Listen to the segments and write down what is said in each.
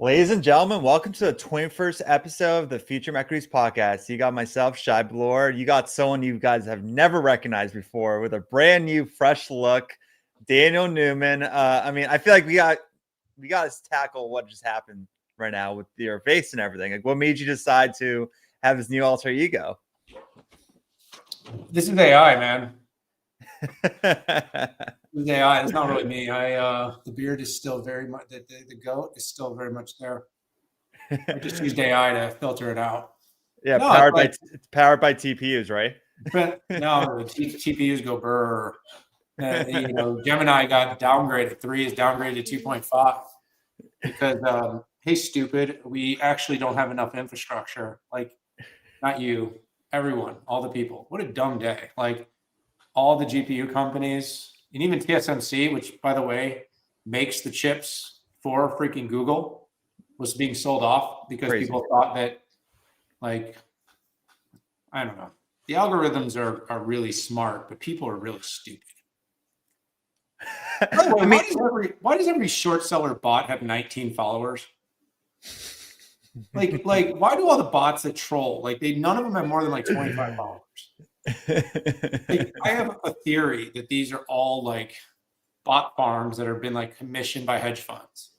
Ladies and gentlemen, welcome to the 21st episode of the Futurum Equities Podcast. You got myself, Shay Boloor. You got someone you guys have never recognized before with a brand new, fresh look, Daniel Newman. I feel like we got to tackle what just happened right now with your face and everything. Like, what made you decide to have this new alter ego? This is AI, man. This is AI. It's not really me. The beard is still very much the goat is still very much there. I just used AI to filter it out. Yeah, no, powered by TPUs, right? But no, the TPUs go burr. Gemini got downgraded. 3 is downgraded to 2.5 because hey, stupid, we actually don't have enough infrastructure. Like, not you, everyone, all the people. What a dumb day. Like, all the GPU companies, and even TSMC, which, by the way, makes the chips for freaking Google, was being sold off because people thought that, like, I don't know. The algorithms are really smart, but people are really stupid. By the way, why does every short seller bot have 19 followers? Like, why do all the bots that troll, none of them have more than 25 followers? I have a theory that these are all bot farms that have been commissioned by hedge funds.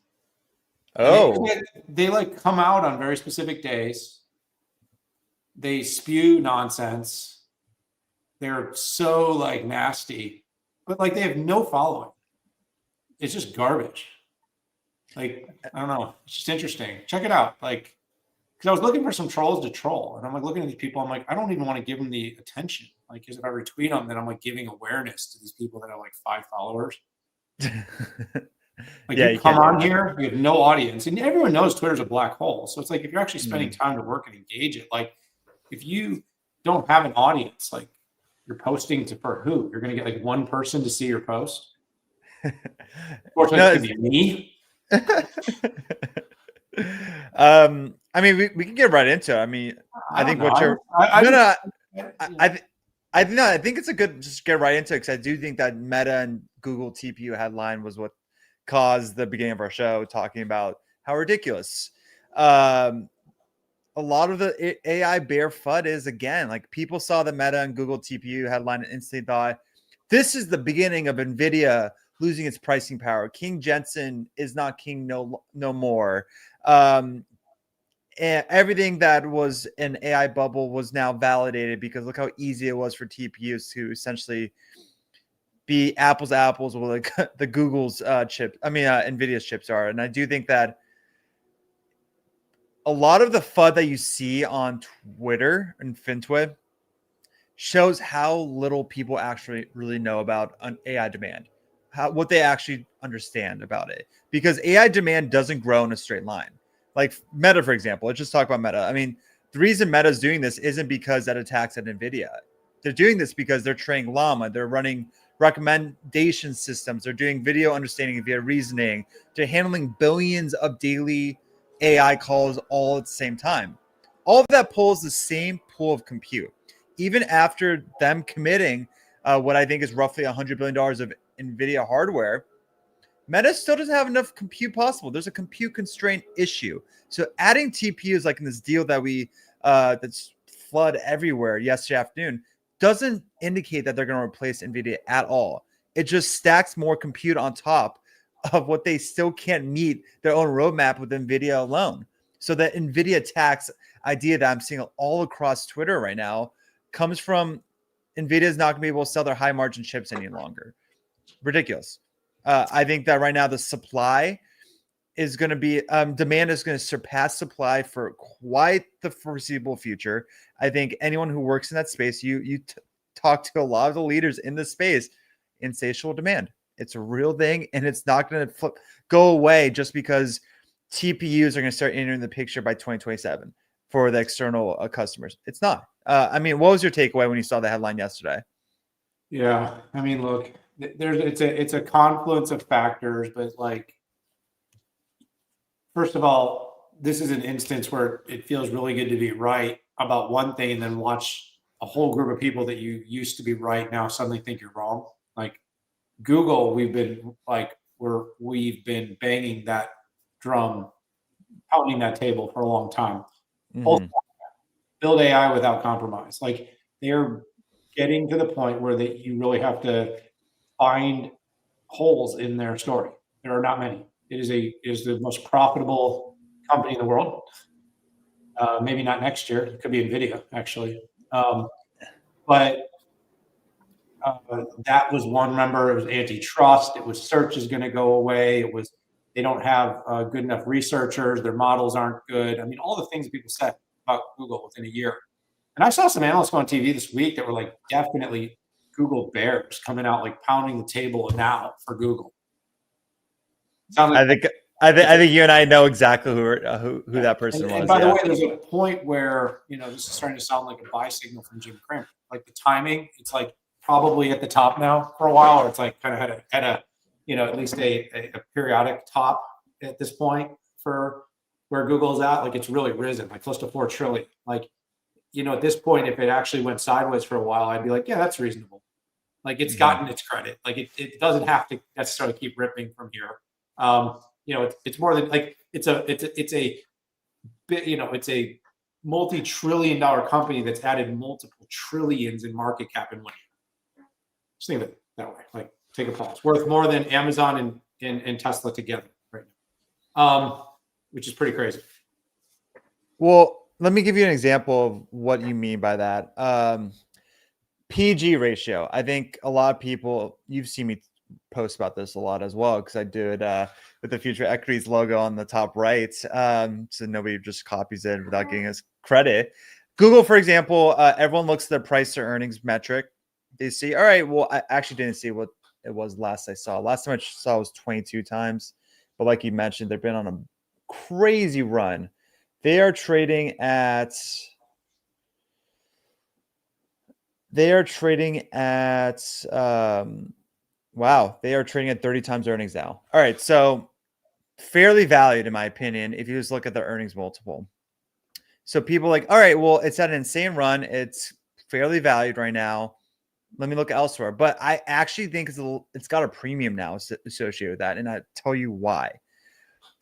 Oh, they come out on very specific days. They spew nonsense. They're so nasty, but they have no following. It's just garbage. I don't know. It's just interesting. Check it out. Because I was looking for some trolls to troll, and I'm looking at these people. I'm I don't even want to give them the attention. Because if I retweet them, then I'm giving awareness to these people that have 5 followers. You come on here, you have no audience, and everyone knows Twitter's a black hole. So it's if you're actually spending time to work and engage it, if you don't have an audience, you're posting for who? You're going to get one person to see your post. Fortunately, it's going to be me. We can get right into it. I think what you're I think it's a good just get right into it, because I do think that Meta and Google TPU headline was what caused the beginning of our show, talking about how ridiculous a lot of the AI bear FUD is. Again, people saw the Meta and Google TPU headline and instantly thought this is the beginning of Nvidia losing its pricing power. King Jensen is not king no more. And everything that was an AI bubble was now validated, because look how easy it was for TPUs to essentially be apples to apples with the Google's Nvidia's chips are. And I do think that a lot of the FUD that you see on Twitter and FinTwit shows how little people actually really know about an AI demand, what they actually understand about it, because AI demand doesn't grow in a straight line. Meta, for example, let's just talk about Meta. The reason Meta is doing this isn't because that attacks at Nvidia. They're doing this because they're training Llama. They're running recommendation systems. They're doing video understanding via reasoning. They're handling billions of daily AI calls all at the same time. All of that pulls the same pool of compute. Even after them committing what I think is roughly $100 billion of Nvidia hardware, Meta still doesn't have enough compute possible. There's a compute constraint issue. So adding TPUs in this deal that we that's flood everywhere yesterday afternoon doesn't indicate that they're going to replace Nvidia at all. It just stacks more compute on top of what they still can't meet their own roadmap with Nvidia alone. So that Nvidia tax idea that I'm seeing all across Twitter right now comes from Nvidia is not going to be able to sell their high margin chips any longer. Ridiculous. I think that right now the supply is going to be demand is going to surpass supply for quite the foreseeable future. I think anyone who works in that space, you talk to a lot of the leaders in this space, insatiable demand. It's a real thing, and it's not going to go away just because TPUs are going to start entering the picture by 2027 for the external customers. It's not. What was your takeaway when you saw the headline yesterday? Yeah, look, it's a confluence of factors, but first of all, this is an instance where it feels really good to be right about one thing and then watch a whole group of people that you used to be right now suddenly think you're wrong. Google, we've been banging that drum pounding that table for a long time. Mhm. Build AI without compromise. Like they're getting to the point where that you really have to find holes in their story. There are not many. It is the most profitable company in the world. Maybe not next year. It could be Nvidia actually. But that was one. Remember, it was antitrust. It was search is going to go away. It was they don't have good enough researchers. Their models aren't good. I mean, all the things people said about Google within a year. And I saw some analysts go on TV this week that were like definitely Google bears coming out like pounding the table now for Google. I think you and I know exactly who that person was. And by the way, there's a point where this is starting to sound like a buy signal from Jim Cramer. Like the timing, it's like probably at the top now for a while, or it's like kind of had a at least a periodic top at this point for where Google's at. Like it's really risen, like close to 4 trillion. Like at this point, if it actually went sideways for a while, I'd be like, yeah, that's reasonable. Like it's gotten its credit. Like it doesn't have to necessarily keep ripping from here. It's more than like it's a multi-trillion-dollar company that's added multiple trillions in market cap in 1 year. Just think of it that way. Like take a pause. Worth more than Amazon and Tesla together right now, which is pretty crazy. Well, let me give you an example of what you mean by that. PG ratio. I think a lot of people, you've seen me post about this a lot as well, because I do it with the Future Equities logo on the top right. So nobody just copies it without getting us credit. Google, for example, everyone looks at their price to earnings metric. They see, all right, well, I actually didn't see what it was last I saw. Last time I saw was 22 times. But like you mentioned, they've been on a crazy run. They are trading at wow, they are trading at 30 times earnings now. All right, so fairly valued in my opinion if you just look at the earnings multiple. So people are like, all right, well, it's at an insane run. It's fairly valued right now. Let me look elsewhere. But I actually think it's got a premium now associated with that, and I'll tell you why.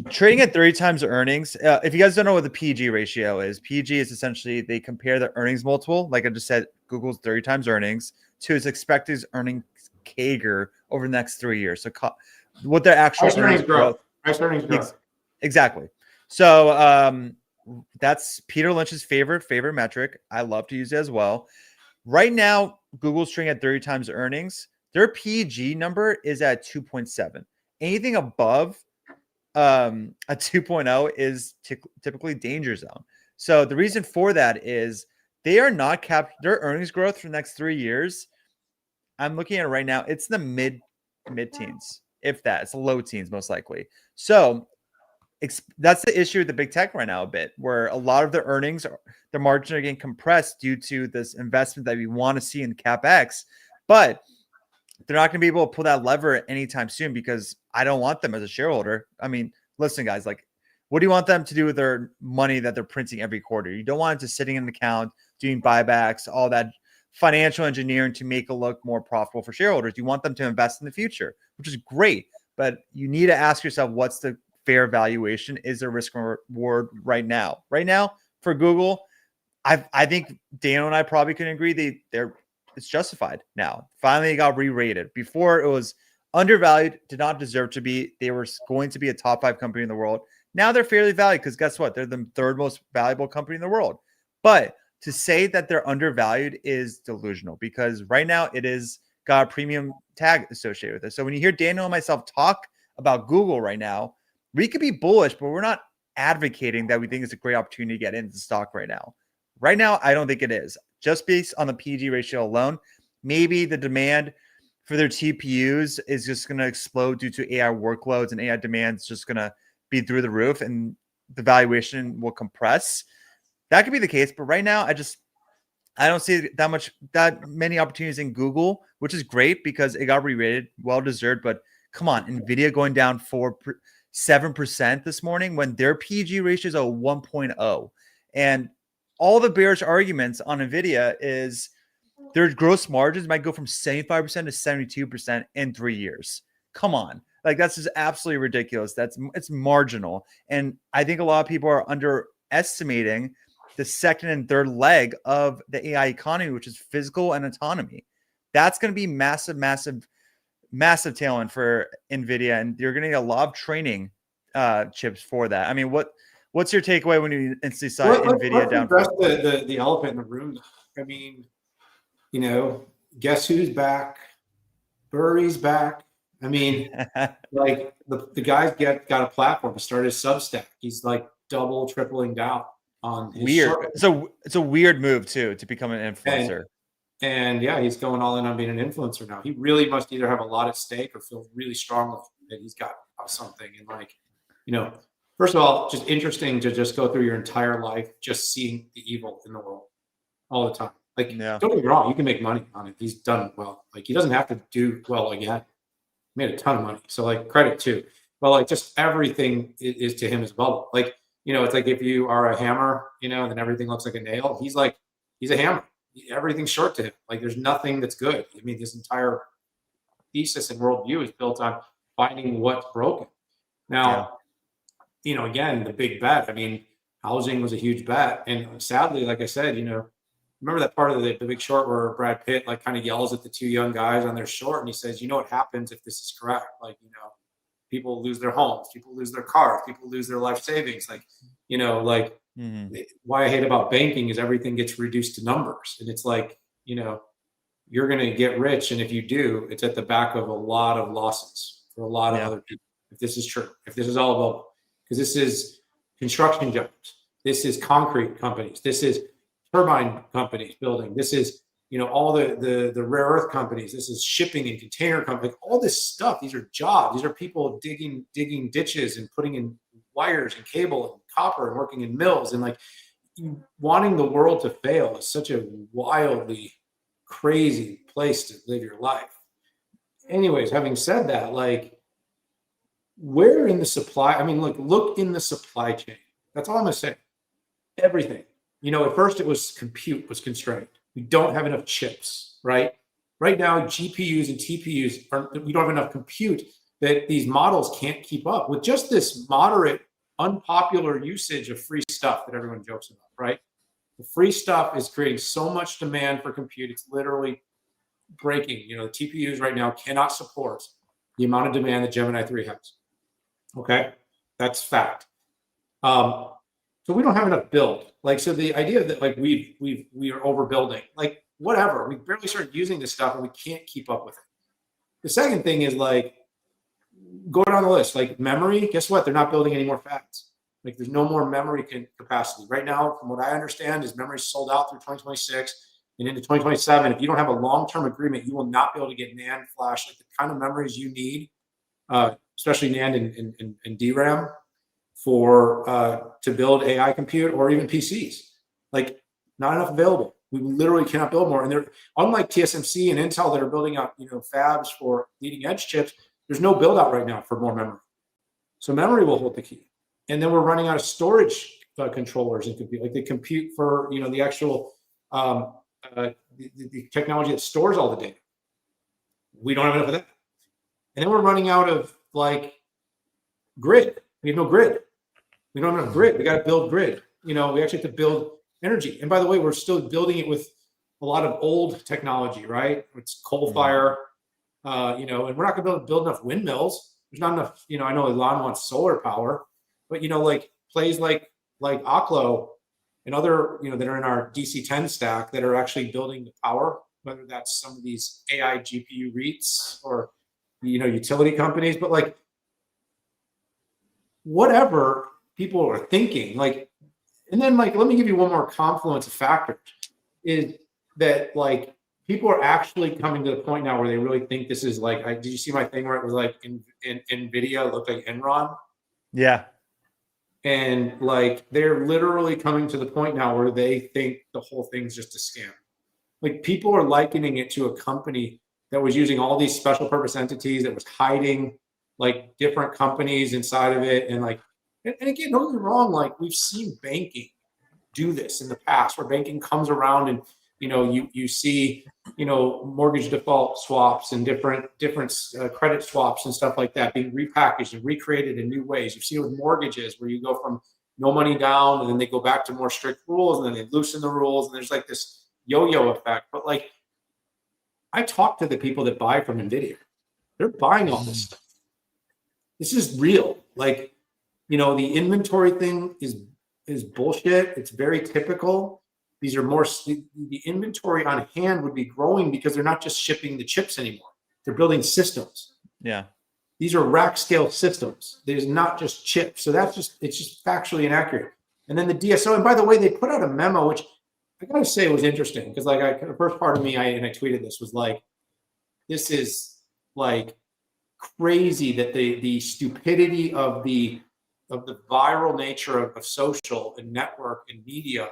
Trading at 30 times earnings. If you guys don't know what the PG ratio is, PG is essentially they compare the earnings multiple, like I just said, Google's 30 times earnings, to its expected earnings CAGR over the next 3 years. So what their actual earnings growth. Price earnings growth. Exactly. So that's Peter Lynch's favorite metric. I love to use it as well. Right now, Google's trading at 30 times earnings. Their PG number is at 2.7. Anything above a 2.0 is typically danger zone. So the reason for that is they are not capped. Their earnings growth for the next 3 years, I'm looking at it right now, it's the mid-teens, if that. It's the low teens most likely. So that's the issue with the big tech right now a bit, where a lot of the earnings, their margins are getting compressed due to this investment that we want to see in CapEx, but they're not going to be able to pull that lever anytime soon because I don't want them as a shareholder. I mean, listen, guys, like, what do you want them to do with their money that they're printing every quarter? You don't want it to sitting in an account, doing buybacks, all that financial engineering to make it look more profitable for shareholders. You want them to invest in the future, which is great, but you need to ask yourself, what's the fair valuation? Is there risk reward right now? Right now, for Google, I think Dano and I probably can agree it's justified now. Finally, it got re-rated. Before, it was undervalued, did not deserve to be. They were going to be a top 5 company in the world. Now they're fairly valued because guess what? They're the 3rd most valuable company in the world. But to say that they're undervalued is delusional because right now it is got a premium tag associated with it. So when you hear Daniel and myself talk about Google right now, we could be bullish, but we're not advocating that we think it's a great opportunity to get into the stock right now. Right now, I don't think it is. Just based on the PG ratio alone, maybe the demand for their TPUs is just going to explode due to AI workloads, and AI demand is just going to be through the roof and the valuation will compress. That could be the case, but right now I don't see that many opportunities in Google, which is great because it got re-rated, well deserved. But come on, Nvidia going down 7% this morning when their PG ratio is a 1.0, and all the bearish arguments on Nvidia is their gross margins might go from 75% to 72% in 3 years. come on. Like, that's just absolutely ridiculous. It's marginal. And I think a lot of people are underestimating the second and third leg of the AI economy, which is physical and autonomy. That's going to be massive tailwind for NVIDIA. And you're going to need a lot of training chips for that. I mean, what's your takeaway when you instantly saw NVIDIA down? The elephant in the room. I mean, guess who's back? Burry's back. I mean, like the guy's got a platform to start his Substack. He's like double, tripling down on his weird. So it's a weird move too, to become an influencer. And yeah, he's going all in on being an influencer now. He really must either have a lot at stake or feel really strongly that he's got something. And like, first of all, just interesting to just go through your entire life, just seeing the evil in the world all the time. Like, Don't get me wrong, you can make money on it. He's done well. Like, he doesn't have to do well again. He made a ton of money. So like, credit too. But like, just everything is to him as well. Like, it's like if you are a hammer, and then everything looks like a nail. He's a hammer. Everything's short to him. Like, there's nothing that's good. I mean, his entire thesis and worldview is built on finding what's broken. Now, again, the big bet. I mean, housing was a huge bet, and sadly, like I said, remember that part of the Big Short where Brad Pitt like kind of yells at the two young guys on their short, and he says, what happens if this is correct? Like, people lose their homes, people lose their cars, people lose their life savings. Like, why I hate about banking is everything gets reduced to numbers. And it's like, you're going to get rich. And if you do, it's at the back of a lot of losses for a lot of other people. If this is true, if this is all about, because this is construction jobs, this is concrete companies, this is turbine companies building, this is, all the rare earth companies, this is shipping and container companies, like all this stuff. These are jobs. These are people digging ditches and putting in wires and cable and copper and working in mills. And like, wanting the world to fail is such a wildly crazy place to live your life. Anyways, having said that, like, where in the supply, I mean, look in the supply chain. That's all I'm gonna say. Everything. At first it was compute was constrained. We don't have enough chips, right? Right now, GPUs and TPUs we don't have enough compute that these models can't keep up with just this moderate, unpopular usage of free stuff that everyone jokes about, right? The free stuff is creating so much demand for compute. It's literally breaking. The TPUs right now cannot support the amount of demand that Gemini 3 has. Okay, that's fact. So we don't have enough build. Like, so the idea that like we are overbuilding, like whatever, we barely started using this stuff and we can't keep up with it. The second thing is like, go down the list, like memory, guess what? They're not building any more fabs. Like, there's no more memory capacity. Right now, from what I understand, is memory sold out through 2026 and into 2027. If you don't have a long-term agreement, you will not be able to get NAND flash, like the kind of memories you need, especially NAND and DRAM for to build AI compute or even PCs. Like, not enough available. We literally cannot build more. And they're, unlike TSMC and Intel that are building out, fabs for leading edge chips, there's no build out right now for more memory. So memory will hold the key. And then we're running out of storage controllers and compute, like the compute for, the actual the technology that stores all the data. We don't have enough of that. And then we're running out of like grid. We have no grid. We don't have enough grid. We got to build grid. We actually have to build energy. And by the way, we're still building it with a lot of old technology, right? It's coal fire, and we're not going to be able to build enough windmills. There's not enough, I know Elon wants solar power, but, like plays like OKLO and other, that are in our DC-10 stack that are actually building the power, whether that's some of these AI GPU REITs or, utility companies, but like whatever people are thinking, like, and then like, let me give you one more confluence of factors is that like people are actually coming to the point now where they really think this is like, did you see my thing where it was like in Nvidia looked like Enron? Yeah. And like, they're literally coming to the point now where they think the whole thing's just a scam. Like, people are likening it to a company that was using all these special purpose entities that was hiding like different companies inside of it. And like, and again, don't get me wrong, like we've seen banking do this in the past where banking comes around and, you see mortgage default swaps and different credit swaps and stuff like that being repackaged and recreated in new ways. You see it with mortgages where you go from no money down and then they go back to more strict rules and then they loosen the rules and there's like this yo-yo effect. But like, I talk to the people that buy from Nvidia. They're buying all this stuff. This is real. Like, the inventory thing is bullshit. It's very typical. These are the inventory on hand would be growing because they're not just shipping the chips anymore. They're building systems. Yeah. These are rack scale systems. There's not just chips. So it's just factually inaccurate. And then the DSO, and by the way, they put out a memo, which I got to say was interesting because like the first part of me, I tweeted this was like, this is like crazy that the stupidity of the viral nature of social and network and media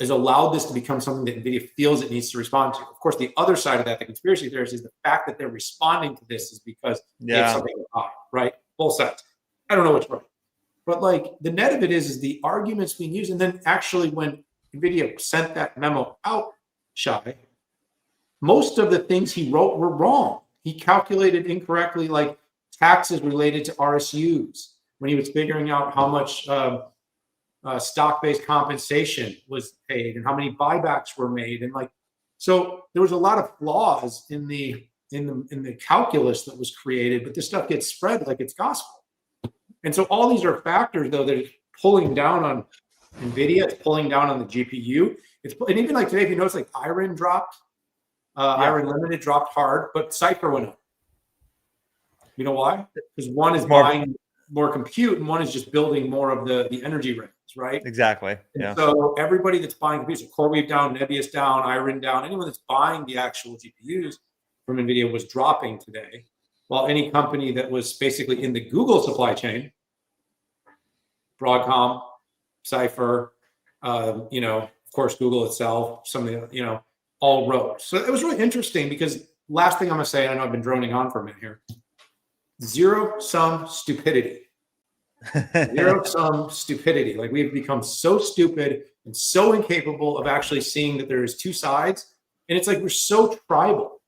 has allowed this to become something that NVIDIA feels it needs to respond to. Of course, the other side of that, the conspiracy theorists, is the fact that they're responding to this is because they have something to buy, right? Both sides. I don't know which right. But like the net of it is the arguments being used. And then actually when NVIDIA sent that memo out, Shy, most of the things he wrote were wrong. He calculated incorrectly, like taxes related to RSUs when he was figuring out how much stock-based compensation was paid and how many buybacks were made, and like, so there was a lot of flaws in the calculus that was created, but this stuff gets spread like it's gospel. And so all these are factors though that are pulling down on NVIDIA, it's pulling down on the GPU. And even like today, if you notice, like IREN dropped, IREN Limited dropped hard, but CIFR went up. You know why? Because one is buying more compute and one is just building more of the energy rails, right? Exactly. And yeah. so everybody that's buying compute, so CoreWeave down, NBIS down, IREN down, anyone that's buying the actual GPUs from NVIDIA was dropping today, while any company that was basically in the Google supply chain, Broadcom, CIFR, of course, Google itself, some of the, all rose. So it was really interesting because last thing I'm going to say, I know I've been droning on for a minute here, zero-sum stupidity. Zero-sum stupidity. Like we've become so stupid and so incapable of actually seeing that there's two sides. And it's like we're so tribal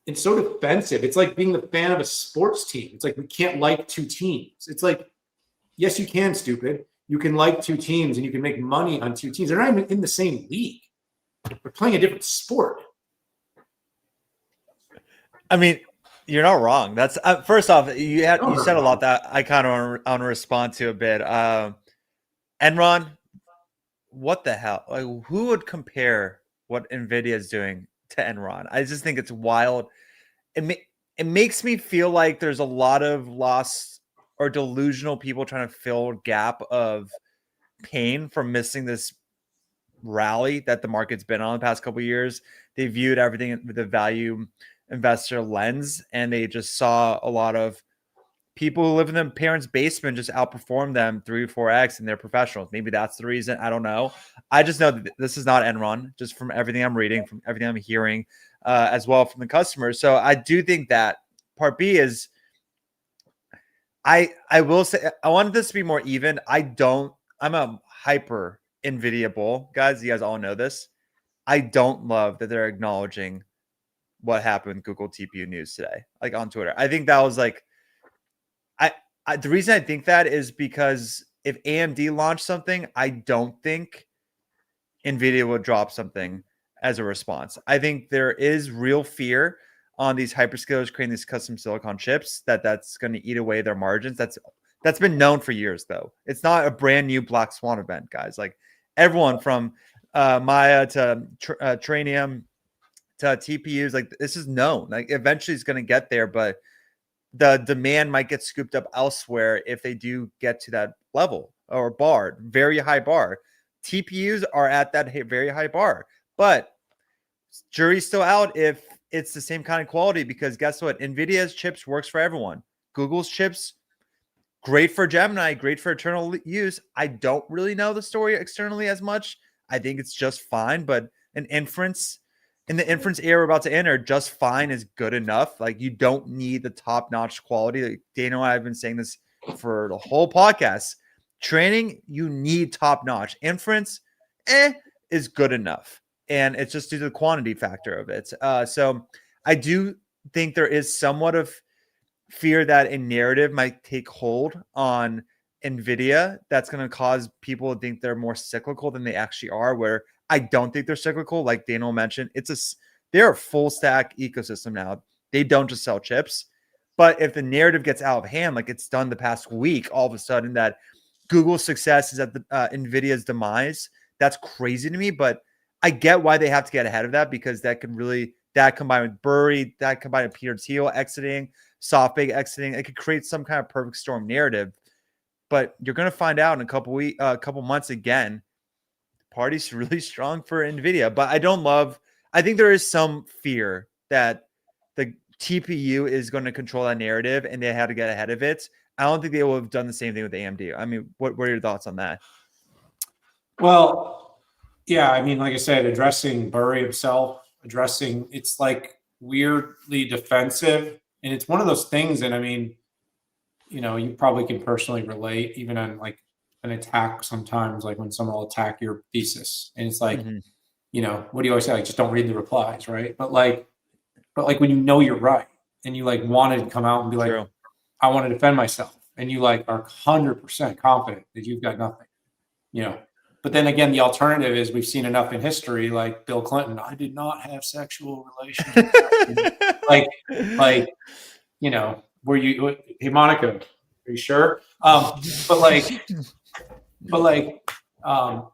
and so defensive. It's like being the fan of a sports team. It's like we can't like two teams. It's like, yes, you can, stupid. You can like two teams and you can make money on two teams. They're not even in the same league. They're playing a different sport. I mean, you're not wrong. That's first off, you said a lot that I kind of want to respond to a bit. Enron, what the hell? Like, who would compare what Nvidia is doing to Enron? I just think it's wild. It makes me feel like there's a lot of lost or delusional people trying to fill a gap of pain from missing this rally that the market's been on the past couple of years. They viewed everything with a value investor lens, and they just saw a lot of people who live in their parents' basement just outperform them 3-4x, and they're professionals. Maybe that's the reason. I don't know. I just know that this is not Enron, just from everything I'm reading, from everything I'm hearing, as well from the customers. So I do think that part B is, I will say, I wanted this to be more even. I'm a hyper NVIDIA bull, guys. You guys all know this. I don't love that they're acknowledging what happened with Google TPU news today, like on Twitter. I think that was like, the reason I think that is because if AMD launched something, I don't think NVIDIA would drop something as a response. I think there is real fear on these hyperscalers creating these custom silicon chips that's going to eat away their margins. That's been known for years, though. It's not a brand new black swan event, guys. Like everyone from Maya to Trainium to TPUs, like this is known. Like eventually it's going to get there, but the demand might get scooped up elsewhere if they do get to that level or bar, very high bar. TPUs are at that very high bar, but jury's still out if it's the same kind of quality, because guess what? NVIDIA's chips works for everyone. Google's chips, great for Gemini, great for internal use. I don't really know the story externally as much. I think it's just fine, but in the inference era we're about to enter, just fine is good enough. Like you don't need the top-notch quality. Like Daniel and I have been saying this for the whole podcast. Training, you need top-notch. Inference, is good enough. and it's just due to the quantity factor of it. So I do think there is somewhat of fear that a narrative might take hold on Nvidia that's going to cause people to think they're more cyclical than they actually are, where I don't think they're cyclical. Like Daniel mentioned, they're a full stack ecosystem now. They don't just sell chips. But if the narrative gets out of hand, like it's done the past week, all of a sudden that Google's success is at the Nvidia's demise, that's crazy to me. But I get why they have to get ahead of that, because that combined with Burry, that combined with Peter Thiel exiting, SoftBank exiting, it could create some kind of perfect storm narrative. But you're going to find out in a couple months again, the party's really strong for Nvidia. But I think there is some fear that the TPU is going to control that narrative and they had to get ahead of it. I don't think they will have done the same thing with AMD. I mean, what are your thoughts on that? Well, yeah, I mean, like I said, addressing Burry himself, it's like weirdly defensive. And it's one of those things that, I mean, you know, you probably can personally relate even on like an attack sometimes, like when someone will attack your thesis. And it's like, you know, what do you always say? Like, just don't read the replies, right? But like when you know you're right and you like wanted to come out and be like, True. I want to defend myself, and you like are 100% confident that you've got nothing, you know. But then again, the alternative is we've seen enough in history, like Bill Clinton, I did not have sexual relations. like, you know, hey, Monica, are you sure?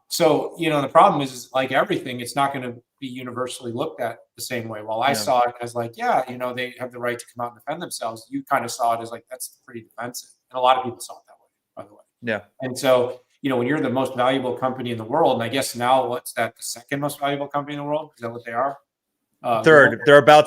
So, you know, the problem is like everything, it's not going to be universally looked at the same way. While I saw it as like, yeah, you know, they have the right to come out and defend themselves. You kind of saw it as like, that's pretty defensive. And a lot of people saw it that way, by the way. Yeah. And so, you know, when you're the most valuable company in the world, and I guess now what's that, the second most valuable company in the world? Is that what they are? Third. They're about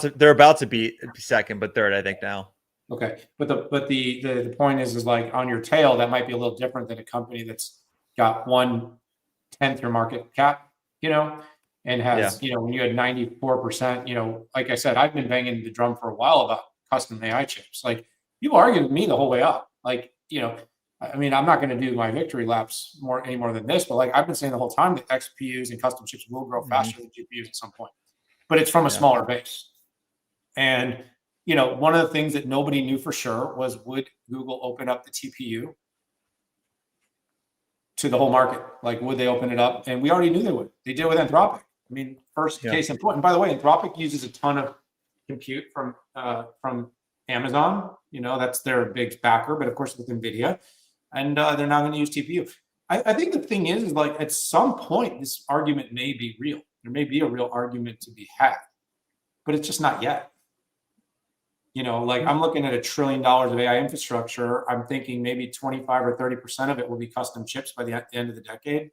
to be second, but third, I think now. Okay. But the point is like on your tail, that might be a little different than a company that's got 1/10 your market cap, you know, and has, you know, when you had 94%, you know, like I said, I've been banging the drum for a while about custom AI chips. Like people argued with me the whole way up. Like, you know, I mean, I'm not going to do my victory laps any more than this, but like I've been saying the whole time that XPUs and custom chips will grow faster than GPUs at some point, but it's from a smaller base. And, you know, one of the things that nobody knew for sure was, would Google open up the TPU to the whole market? Like, would they open it up? And we already knew they would. They did with Anthropic. I mean, first case in point. And by the way, Anthropic uses a ton of compute from Amazon. You know, that's their big backer, but of course with Nvidia. And they're not going to use TPU. I think the thing is like at some point, this argument may be real. There may be a real argument to be had, but it's just not yet. You know, like I'm looking at $1 trillion of AI infrastructure. I'm thinking maybe 25 or 30% of it will be custom chips by the end of the decade.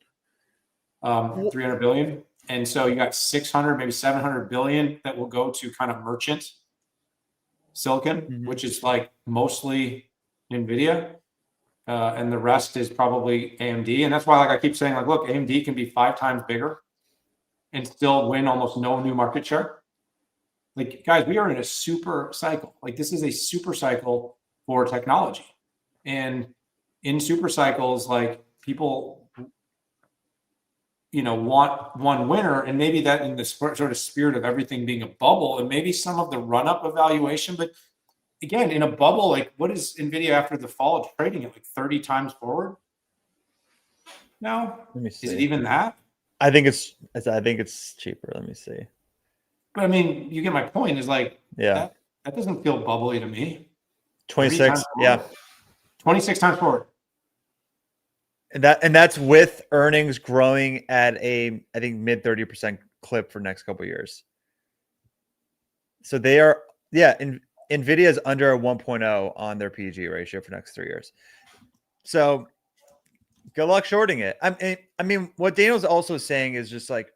300 billion. And so you got 600, maybe 700 billion that will go to kind of merchant silicon, which is like mostly Nvidia. And the rest is probably AMD. And that's why, like I keep saying, like, look, AMD can be 5 times bigger and still win almost no new market share. Like, guys, we are in a super cycle. Like, this is a super cycle for technology. And in super cycles, like, people, you know, want one winner. And maybe that in the sort of spirit of everything being a bubble, and maybe some of the run-up of valuation. But again, in a bubble, like, what is Nvidia after the fall? It's trading at like 30 times forward now. Let me see. Is it even that? I think it's cheaper. Let me see. But I mean, you get my point. Is like, that doesn't feel bubbly to me. 26, 26 times forward. And that's with earnings growing at a, I think, mid 30% clip for next couple of years. So they are, Nvidia is under a 1.0 on their PG ratio for next 3 years. So good luck shorting it. I mean, what Daniel's also saying is just like,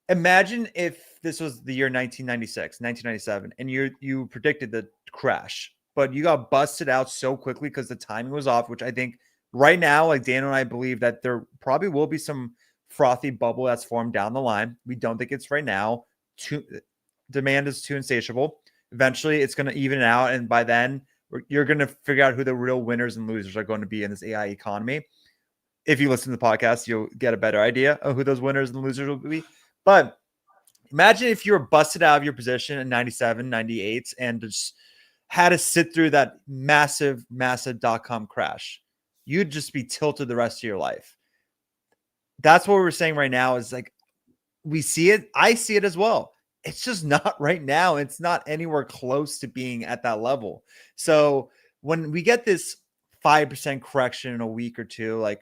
imagine if this was the year 1996, 1997, and you predicted the crash, but you got busted out so quickly because the timing was off, which I think right now, like Daniel and I believe that there probably will be some frothy bubble that's formed down the line. We don't think it's right now. Demand is too insatiable. Eventually, it's going to even it out, and by then, you're going to figure out who the real winners and losers are going to be in this AI economy. If you listen to the podcast, you'll get a better idea of who those winners and losers will be. But imagine if you were busted out of your position in 97, 98 and just had to sit through that massive .com crash. You'd just be tilted the rest of your life. That's what we're saying right now is like, we see it. I see it as well. It's just not right now. It's not anywhere close to being at that level. So when we get this 5% correction in a week or two, like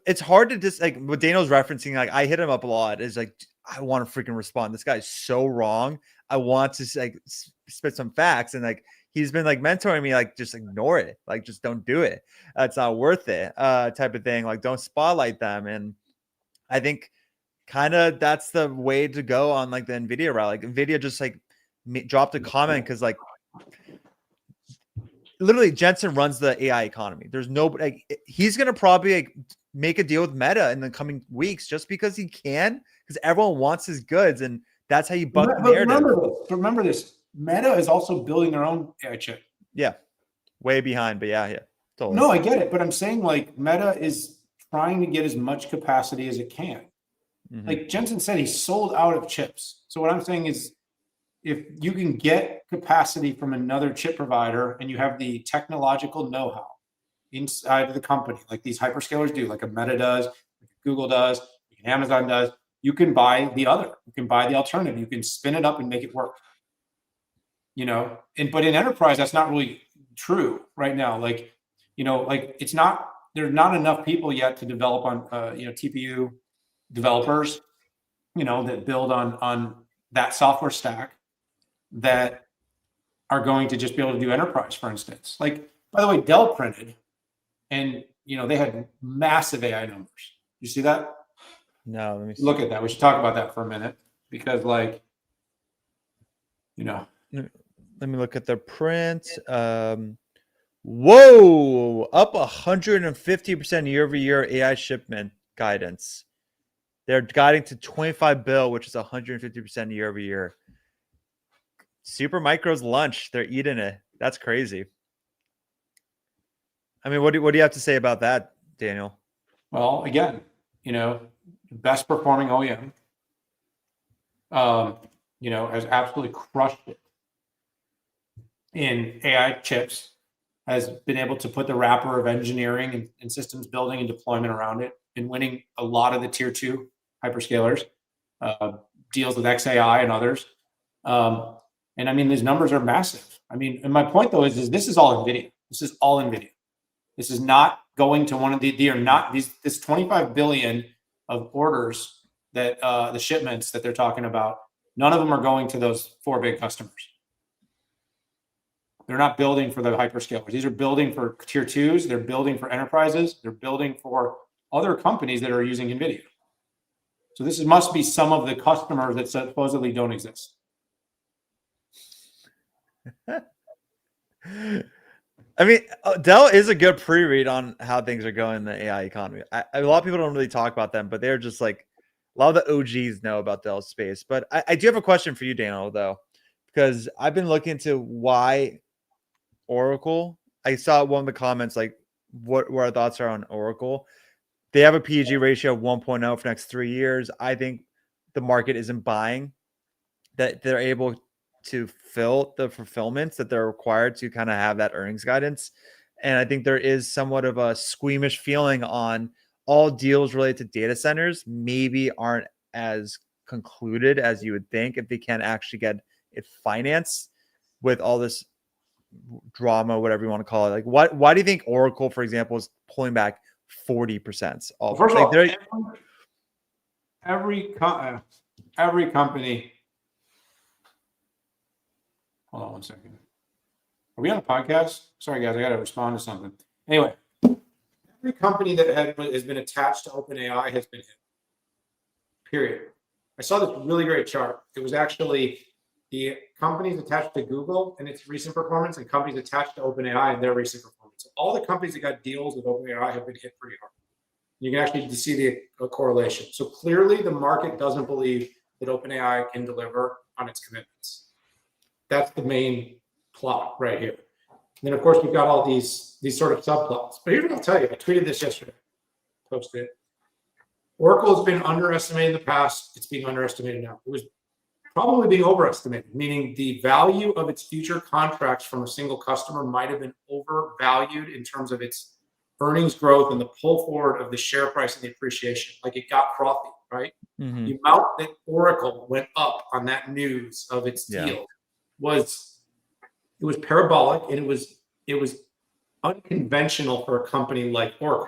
it's hard to just like what Daniel's referencing. Like I hit him up a lot is like, I want to freaking respond. This guy's so wrong. I want to like spit some facts. And like, he's been like mentoring me, like just ignore it. Like, just don't do it. It's not worth it type of thing. Like don't spotlight them. And I think kind of that's the way to go on like the Nvidia route. Like Nvidia just like dropped a comment because like literally Jensen runs the AI economy. There's no like he's gonna probably like make a deal with Meta in the coming weeks just because he can, because everyone wants his goods and that's how you buck the narrative. Remember this. Meta is also building their own AI chip. Yeah, way behind, but yeah, totally. No, I get it, but I'm saying like Meta is trying to get as much capacity as it can. Mm-hmm. Like Jensen said, he's sold out of chips. So what I'm saying is, if you can get capacity from another chip provider and you have the technological know-how inside of the company, like these hyperscalers do, like a Meta does, like Google does, like Amazon does, you can buy the other. You can buy the alternative. You can spin it up and make it work. You know, but in enterprise, that's not really true right now. Like, you know, like it's not, there's not enough people yet to develop on, TPU developers, you know, that build on that software stack that are going to just be able to do enterprise, for instance. Like, by the way, Dell printed and, you know, they had massive AI numbers. You see that? No, let me see. Look at that. We should talk about that for a minute because, like, you know, let me look at their print. Whoa, up 150% year over year AI shipment guidance. They're guiding to 25 bill, which is 150% year over year. Super Micro's lunch, they're eating it. That's crazy. I mean, what do you have to say about that, Daniel? Well, again, you know, best performing OEM, you know, has absolutely crushed it in AI chips, has been able to put the wrapper of engineering and systems building and deployment around it, and winning a lot of the tier 2 hyperscalers, deals with XAI and others. And I mean, these numbers are massive. I mean, and my point though is this is all NVIDIA. This is all NVIDIA. This is not going to one of this 25 billion of orders that the shipments that they're talking about, none of them are going to those 4 big customers. They're not building for the hyperscalers. These are building for tier 2s. They're building for enterprises. They're building for other companies that are using NVIDIA. So this must be some of the customers that supposedly don't exist. I mean, Dell is a good pre-read on how things are going in the AI economy. A lot of people don't really talk about them, but they're just like, a lot of the OGs know about Dell's space. But I do have a question for you, Daniel, though, because I've been looking into why Oracle. I saw one of the comments, like what our thoughts are on Oracle. They have a PEG ratio of 1.0 for the next 3 years. I think the market isn't buying that they're able to fill the fulfillments that they're required to kind of have that earnings guidance. And I think there is somewhat of a squeamish feeling on all deals related to data centers maybe aren't as concluded as you would think if they can't actually get it financed with all this drama, whatever you want to call it. Like, why do you think Oracle, for example, is pulling back 40%? Well, first of all, every company. Hold on one second. Are we on a podcast? Sorry, guys, I got to respond to something. Anyway, every company that has been attached to OpenAI has been hit. Period. I saw this really great chart. It was actually the companies attached to Google and its recent performance, and companies attached to OpenAI and their recent performance. So all the companies that got deals with OpenAI have been hit pretty hard. You can actually see the correlation. So clearly, the market doesn't believe that OpenAI can deliver on its commitments. That's the main plot right here. And then, of course, we've got all these sort of subplots. But here's what I'll tell you. I tweeted this yesterday. Posted it. Oracle has been underestimated in the past. It's being underestimated now. It was probably being overestimated, meaning the value of its future contracts from a single customer might have been overvalued in terms of its earnings growth and the pull forward of the share price and the appreciation. Like it got frothy, right? Mm-hmm. The amount that Oracle went up on that news of its deal was parabolic, and it was unconventional for a company like Oracle.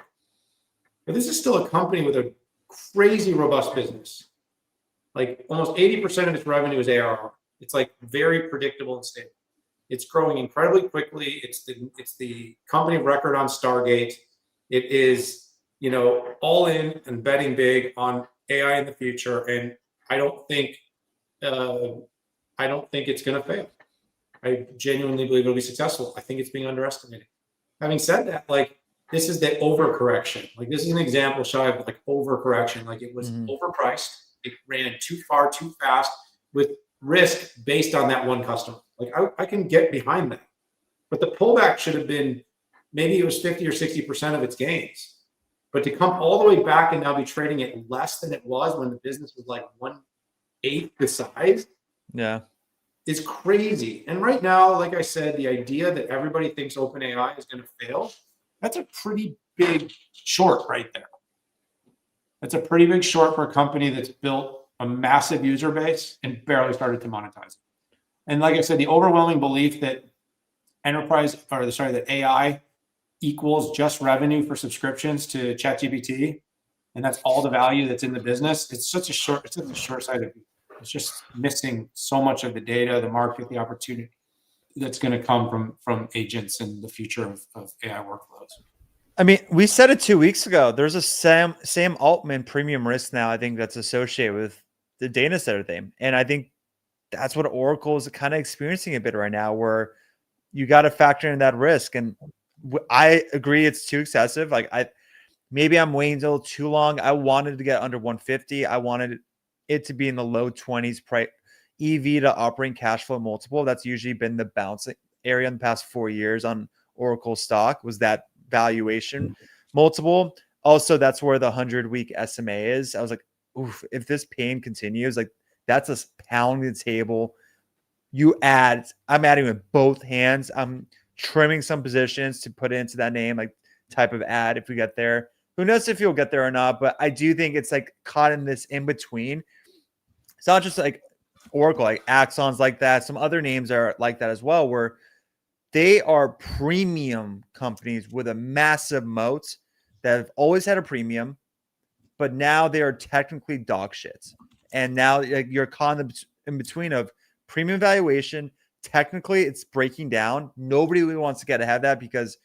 But this is still a company with a crazy robust business. Like almost 80% of its revenue is ARR. It's like very predictable and stable. It's growing incredibly quickly. It's the company of record on Stargate. It is, all in and betting big on AI in the future. And I don't think it's going to fail. I genuinely believe it'll be successful. I think it's being underestimated. Having said that, like this is the overcorrection. Like this is an example, Shy, of like overcorrection. Like it was overpriced. It ran too far, too fast with risk based on that one customer. Like I can get behind that. But the pullback should have been, maybe it was 50 or 60% of its gains. But to come all the way back and now be trading at less than it was when the business was like 1/8 the size. Yeah. Is crazy. And right now, like I said, the idea that everybody thinks OpenAI is going to fail, that's a pretty big short right there. That's a pretty big short for a company that's built a massive user base and barely started to monetize it. And like I said, the overwhelming belief that that AI equals just revenue for subscriptions to ChatGPT, and that's all the value that's in the business. It's such a short-sighted view. It's just missing so much of the data, the market, the opportunity that's going to come from agents and the future of AI workflows. I mean, we said it 2 weeks ago. There's a Sam Altman premium risk now, I think, that's associated with the data center thing. And I think that's what Oracle is kind of experiencing a bit right now, where you got to factor in that risk. And I agree it's too excessive. Like maybe I'm waiting until too long. I wanted to get under 150. I wanted it to be in the low 20s price EV to operating cash flow multiple. That's usually been the bouncing area in the past 4 years on Oracle stock, was that valuation multiple. Also, that's where the 100-week SMA is. I was like, oof, if this pain continues, like that's a pounding the table. I'm adding with both hands. I'm trimming some positions to put into that name, like type of ad if we get there. Who knows if you'll get there or not, but I do think it's like caught in this in between. It's not just like Oracle, like Axon's like that. Some other names are like that as well, where they are premium companies with a massive moat that have always had a premium, but now they are technically dog shits. And now you're caught in between of premium valuation. Technically, it's breaking down. Nobody really wants to get ahead of that because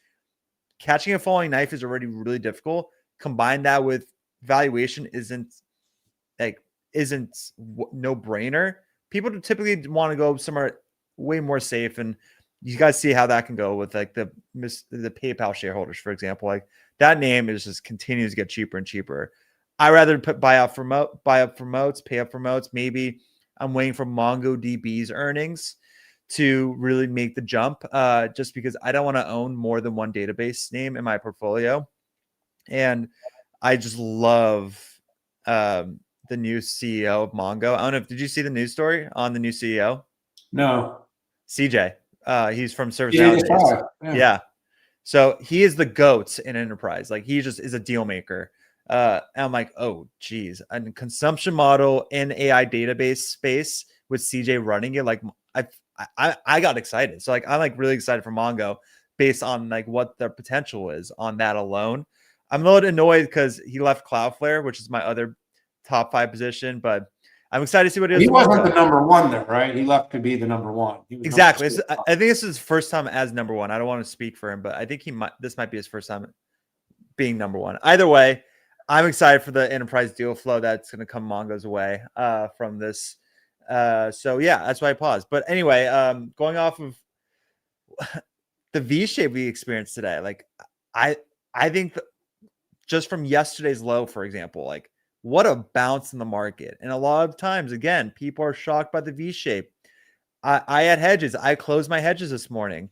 catching a falling knife is already really difficult. Combine that with valuation isn't no brainer. People typically want to go somewhere way more safe, and you guys see how that can go with like the PayPal shareholders, for example. Like that name is just continues to get cheaper and cheaper. I rather buy up for moats, pay up for moats. Maybe I'm waiting for MongoDB's earnings to really make the jump, just because I don't want to own more than one database name in my portfolio. And I just love the new CEO of Mongo. I don't know did you see the news story on the new CEO? No. CJ. He's from ServiceNow. Yeah. So he is the GOAT in enterprise. Like he just is a deal maker. And I'm like, oh, geez. And consumption model in AI database space with CJ running it, like I got excited. So like I'm like really excited for Mongo based on like what the potential is on that alone. I'm a little annoyed because he left Cloudflare, which is my other top 5 position, but I'm excited to see what it is. He wasn't the number one there, right? He left to be the number one. Exactly. I think this is his first time as number one. I don't want to speak for him, but I think this might be his first time being number one. Either way, I'm excited for the enterprise deal flow that's going to come Mongo's way from this. So yeah, that's why I paused. But anyway, going off of the V shape we experienced today, like I think just from yesterday's low, for example, like what a bounce in the market. And a lot of times, again, people are shocked by the V shape. I had hedges. I closed my hedges this morning,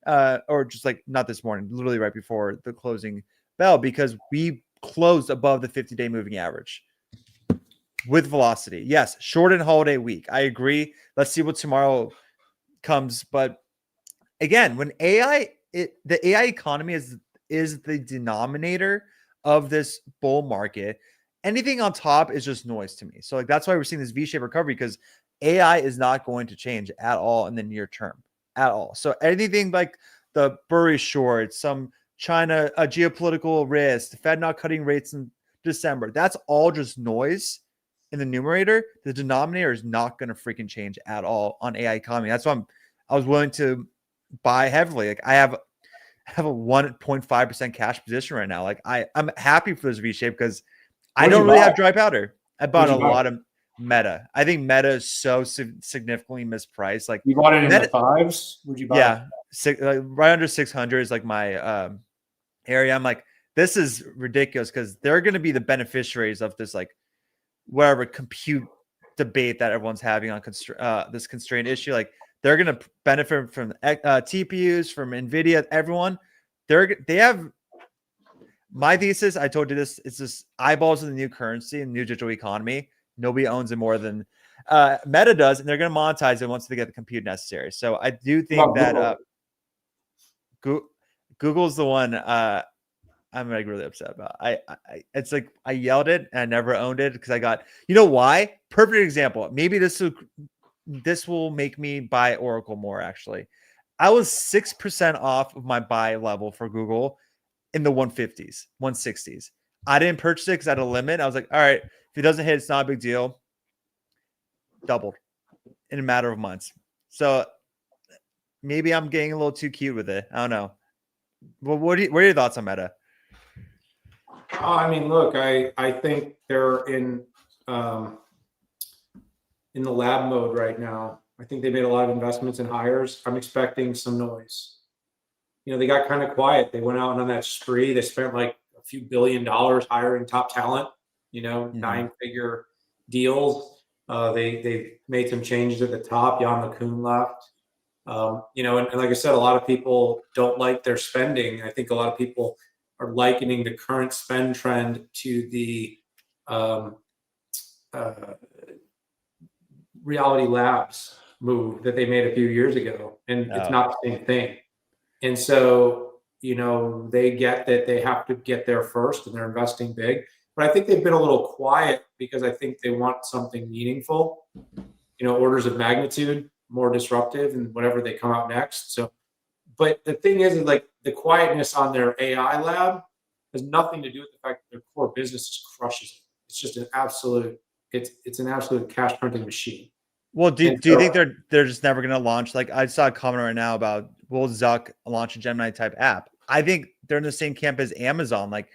or just like not this morning, literally right before the closing bell, because we closed above the 50-day moving average with velocity. Yes, shortened holiday week. I agree. Let's see what tomorrow comes. But again, when the AI economy is the denominator of this bull market, anything on top is just noise to me. So like that's why we're seeing this V-shaped recovery, because AI is not going to change at all in the near term at all. So anything like the Burry short, some China geopolitical risk, the Fed not cutting rates in December, that's all just noise in the numerator. The denominator is not going to freaking change at all on AI economy. That's why I was willing to buy heavily. Like I have a 1.5% cash position right now. Like I'm happy for this V-shape because I don't really have dry powder. I bought a lot of Meta. I think Meta is so significantly mispriced. Like you bought it in the fives? Would you buy? Yeah, right under 600 is like my area. I'm like, this is ridiculous because they're going to be the beneficiaries of this, like, whatever compute debate that everyone's having on this constraint issue. Like, they're going to benefit from TPUs, from Nvidia, everyone. They have my thesis. I told you this. It's just eyeballs of the new currency and new digital economy. Nobody owns it more than Meta does, and they're going to monetize it once they get the compute necessary. So I do think that Google's the one I'm like really upset about. It's like I yelled it and I never owned it because I got, you know why? Perfect example. Maybe this will make me buy Oracle more. Actually, I was 6% off of my buy level for Google in the 150s, 160s. I didn't purchase it because I had a limit. I was like, all right, if it doesn't hit, it's not a big deal. Doubled in a matter of months. So maybe I'm getting a little too cute with it. I don't know. Well, what are your thoughts on Meta? I mean, look, I think they're in the lab mode right now. I think they made a lot of investments in hires. I'm expecting some noise. You know, they got kind of quiet. They went out on that spree. They spent like a few $1 billion hiring top talent, you know, 9-figure deals. They made some changes at the top. Jan LeCun left. You know, and like I said, a lot of people don't like their spending. I think a lot of people are likening the current spend trend to the Reality Labs move that they made a few years ago, and it's not the same thing. And so, you know, they get that they have to get there first, and they're investing big. But I think they've been a little quiet because I think they want something meaningful, you know, orders of magnitude, more disruptive, and whatever they come out next. So, but the thing is like the quietness on their AI lab has nothing to do with the fact that their core business just crushes it. It's just an absolute, it's an absolute cash printing machine. Well, do you think they're just never going to launch? Like I saw a comment right now about will Zuck launch a Gemini type app? I think they're in the same camp as Amazon. Like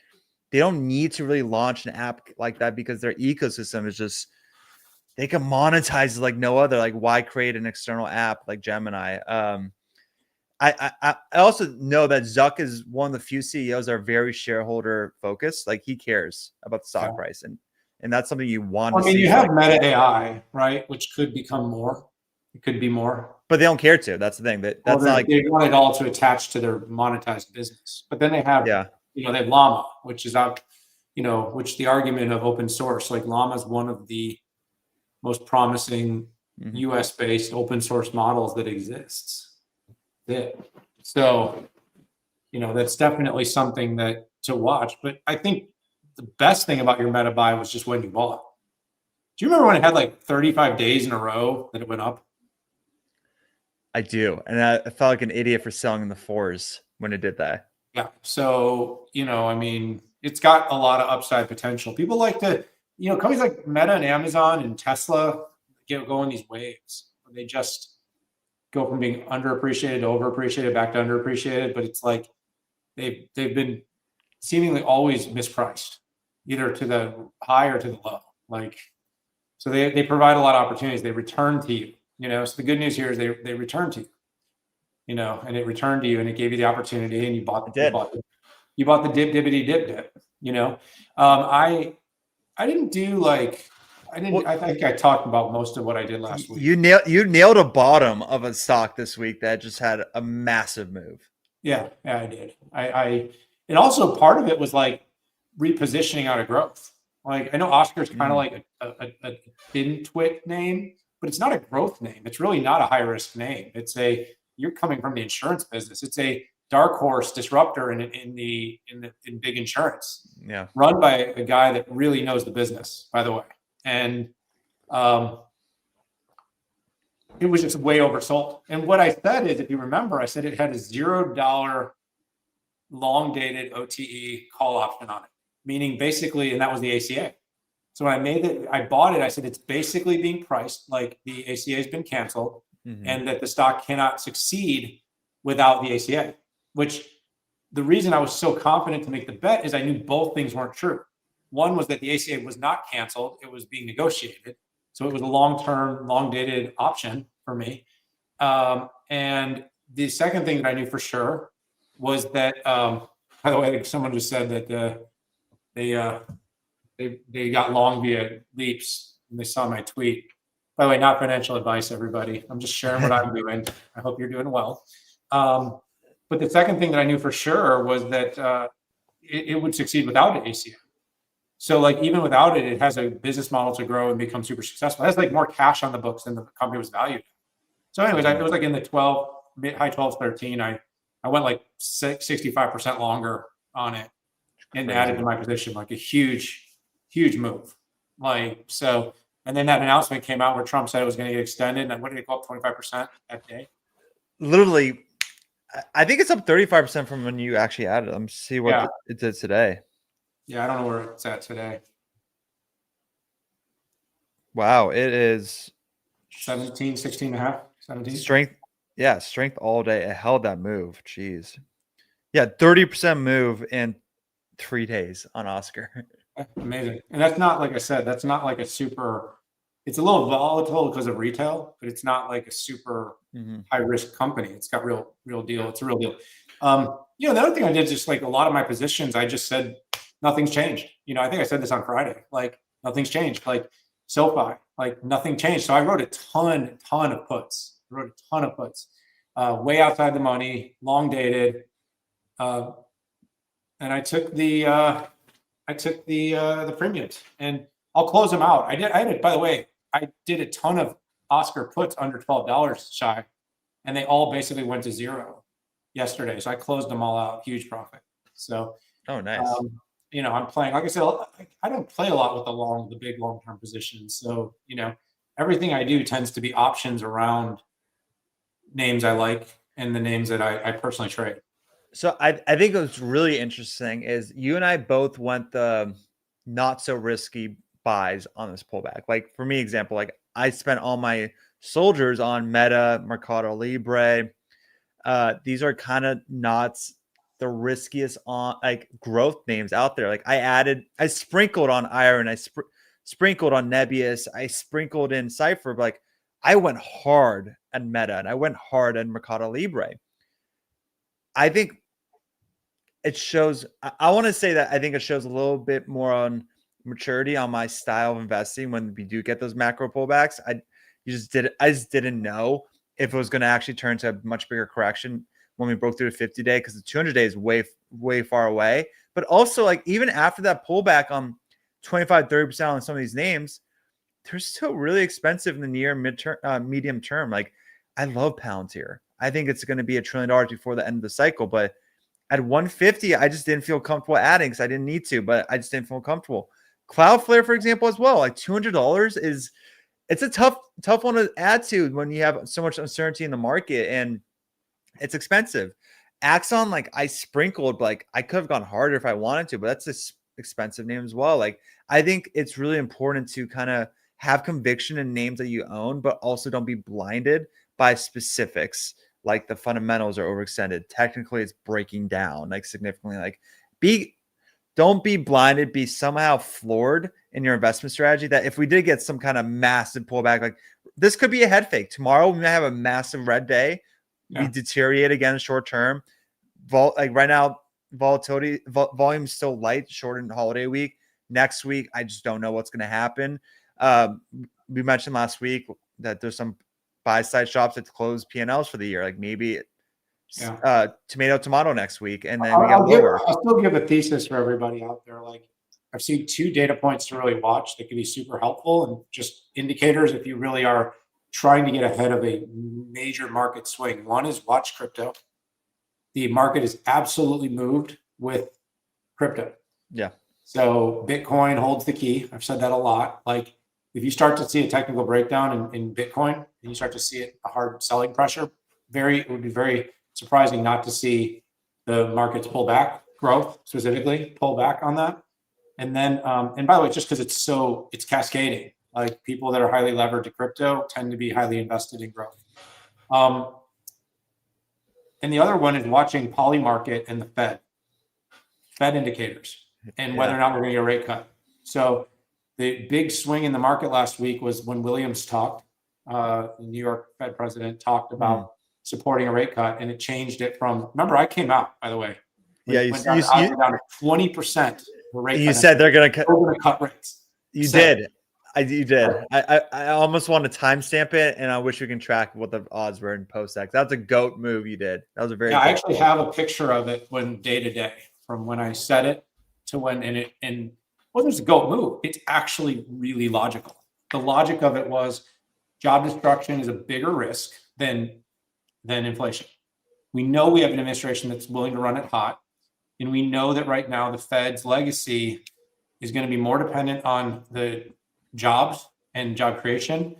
they don't need to really launch an app like that because their ecosystem is just, they can monetize like no other. Like why create an external app like Gemini? I also know that Zuck is one of the few CEOs that are very shareholder focused. Like he cares about the stock price, and that's something you want to see. I mean, you have Meta AI, right? Which could become more. It could be more. But they don't care to. That's the thing. That's not like they want it all to attach to their monetized business. But then they have, you know, they have Llama, which is out, you know, which the argument of open source, like Llama is one of the most promising US based open source models that exists. So, you know, that's definitely something that to watch. But I think the best thing about your Meta buy was just when you bought. Do you remember when it had like 35 days in a row that it went up? I do. And I felt like an idiot for selling in the fours when it did that. Yeah. So, you know, I mean, it's got a lot of upside potential. People like to, you know, companies like Meta and Amazon and Tesla go in these waves. They just go from being underappreciated to overappreciated back to underappreciated. But it's like they've been seemingly always mispriced, either to the high or to the low. Like, so they provide a lot of opportunities. They return to you, you know. So the good news here is they return to you, you know, and it returned to you and it gave you the opportunity and you bought the dip, you know. I didn't do like, I think I talked about most of what I did last week. You nailed a bottom of a stock this week that just had a massive move. Yeah, I did. And also part of it was like, repositioning out of growth. Like I know Oscar's kind of like a FinTwit name, but it's not a growth name. It's really not a high risk name. You're coming from the insurance business. It's a dark horse disruptor in big insurance. Yeah. Run by a guy that really knows the business, by the way. And it was just way oversold. And what I said is, if you remember, I said it had a $0 long dated OTE call option on it, meaning basically, and that was the ACA. So when I bought it, I said it's basically being priced like the ACA has been canceled and that the stock cannot succeed without the ACA, which the reason I was so confident to make the bet is I knew both things weren't true. One was that the ACA was not canceled. It was being negotiated. So it was a long-term, long-dated option for me. And the second thing that I knew for sure was that, by the way, someone just said that they got long via leaps and they saw my tweet. By the way, not financial advice, everybody. I'm just sharing what I'm doing. I hope you're doing well. But the second thing that I knew for sure was that it would succeed without an ACA. So like even without it, it has a business model to grow and become super successful. It has like more cash on the books than the company was valued. So anyways, it was like in the 12, high 12, 13. I went like 65% longer on it and added to my position, like a huge move. Like, so, and then that announcement came out where Trump said it was going to get extended. And what did it go up 25% that day? Literally, I think it's up 35% from when you actually added them. See what it did today. Yeah, I don't know where it's at today. Wow, it is 17, 16 and a half, 17. Strength all day. It held that move. Jeez. Yeah, 30% move in 3 days on Oscar. Amazing. And that's not, like I said, that's not like a super, it's a little volatile because of retail, but it's not like a super high risk company. It's got real deal. It's a real deal. The other thing I did, just like a lot of my positions, I just said, nothing's changed. I think I said this on Friday, like nothing's changed. Like SOFI, like nothing changed. So I wrote a ton of puts. Way outside the money, long dated. And I took the premiums, and I'll close them out. By the way, I did a ton of Oscar puts under $12 shy, and they all basically went to zero yesterday. So I closed them all out, huge profit. So, oh, nice. I'm playing, like I said, I don't play a lot with the big long-term positions. So, everything I do tends to be options around names I like and the names that I personally trade. So I think what's really interesting is you and I both went the not so risky buys on this pullback. Like for me, example, like I spent all my soldiers on Meta, Mercado Libre. These are kind of not the riskiest on like growth names out there. Like I sprinkled on IREN, I sprinkled on NBIS, I sprinkled in CIFR, but like I went hard at Meta and I went hard at Mercado Libre. I think it shows, I want to say that I think it shows a little bit more on maturity on my style of investing when we do get those macro pullbacks. I just didn't know if it was going to actually turn to a much bigger correction when we broke through the 50-day, because the 200-day is way far away. But also, like even after that pullback on 25-30% on some of these names, they're still really expensive in the near medium term. Like I love Palantir. I think it's going to be $1 trillion before the end of the cycle, but at 150, I just didn't feel comfortable adding because I didn't need to, but I just didn't feel comfortable. Cloudflare, for example, as well, like $200 it's a tough one to add to when you have so much uncertainty in the market and it's expensive. Axon, like I sprinkled, like I could have gone harder if I wanted to, but that's an expensive name as well. Like I think it's really important to kind of have conviction in names that you own, but also don't be blinded by specifics. Like the fundamentals are overextended. Technically, it's breaking down like significantly. Like don't be blinded, be somehow floored in your investment strategy that if we did get some kind of massive pullback, like this could be a head fake. Tomorrow we may have a massive red day. Yeah. We deteriorate again short term. Like right now, volatility, volume's still light, short in holiday week. Next week, I just don't know what's going to happen. We mentioned last week that there's some buy side shops that close P&Ls for the year. Like maybe tomato next week, and then we got lower. I'll still give a thesis for everybody out there. Like, I've seen 2 data points to really watch that can be super helpful and just indicators if you really are trying to get ahead of a major market swing. One is watch crypto. The market is absolutely moved with crypto. Yeah. So Bitcoin holds the key. I've said that a lot. Like, if you start to see a technical breakdown in Bitcoin and you start to see a hard selling pressure, it would be very surprising not to see the markets pull back, growth specifically, pull back on that. And then, and by the way, just because it's cascading, like people that are highly levered to crypto tend to be highly invested in growth. And the other one is watching poly market and the Fed indicators, and whether or not we're going to get a rate cut. So the big swing in the market last week was when Williams talked, the New York Fed president talked about supporting a rate cut, and it changed it from, remember, I came out, by the way. You down to 20%. You said they're going to cut rates. You did. You did. I almost want to timestamp it, and I wish we can track what the odds were in post-X. That's a GOAT move you did. That was a very. Yeah, I actually have a picture of it when day to day, from when I said it to when and well, there's a GOAT move. It's actually really logical. The logic of it was job destruction is a bigger risk than inflation. We know we have an administration that's willing to run it hot, and we know that right now the Fed's legacy is going to be more dependent on the jobs and job creation.